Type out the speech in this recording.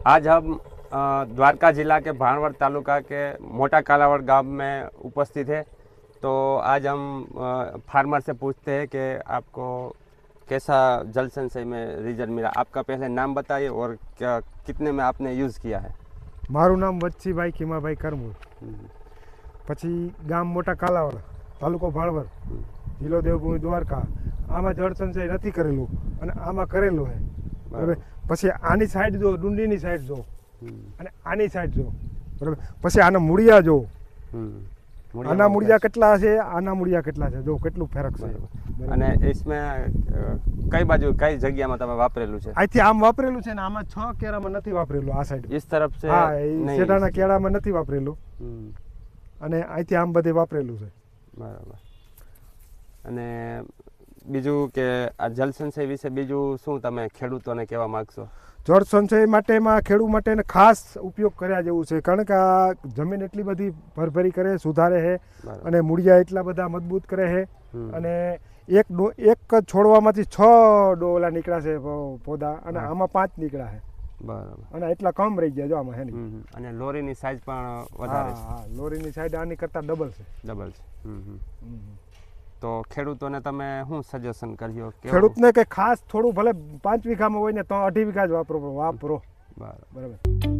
आज हम द्वारका जिला के भाणवड़ तालुका के मोटा कालावड़ गांव में उपस्थित है। तो आज हम फार्मर से पूछते हैं कि आपको कैसा जल संचय में रिजल्ट मिला। आपका पहले नाम बताइए और क्या कितने में आपने यूज़ किया है। मारू नाम वच्छीभाई खीमाभाई करमूर, पछी गाम मोटा कालावड़, तालुको भाणवड़, जिल्लो देवभूमि द्वारका। आमा जल संचय नहीं करेलू अने आमा करेलू है। बराबर। પછી આની સાઈડ જો, ડુંડીની સાઈડ જો અને આની સાઈડ જો, બરાબર। પછી આના મૂળિયા જો, આના મૂળિયા કેટલા છે, આના મૂળિયા કેટલા છે, જો કેટલું ફરક છે। અને इसमें કઈ બાજુ કઈ જગ્યામાં તમે વાપરેલું છે? અહીંથી આમ વાપરેલું છે ને આમાં 6 કેરામાં નથી વાપરેલું। આ સાઈડ इस तरफ से હા, એ સેટાના કેળામાં નથી વાપરેલું અને અહીંથી આમ બધે વાપરેલું છે। બરાબર। અને બીજું કે આ જલ સંચય વિશે બીજું શું તમે ખેડૂતોને કહેવા માંગશો? જળ સંચય માટેમાં ખેડૂત માટે ખાસ ઉપયોગ કર્યા જેવું છે, કારણ કે આ જમીન એટલી બધી ભરભરી કરે, સુધારે છે અને મૂળિયા એટલા બધા મજબૂત કરે છે અને એક છોડવામાંથી 6 ડોલા નીકળ્યા છે પૌધા અને આમાં 5 નીકળ્યા છે। બરાબર। અને એટલા કમ રહી ગયા જો આમાં હે ને। અને લોરીની સાઈઝ પણ વધારે છે। હા, લોરીની સાઈડ આની કરતાં ડબલ છે। ડબલ છે। તો ખેડૂતોને તમે શું સજેશન કર્યો? ખેડૂતને કે ખાસ થોડું ભલે 5 વીઘામાં હોય ને તો 2.5 વીઘા જ વાપરો। બરાબર।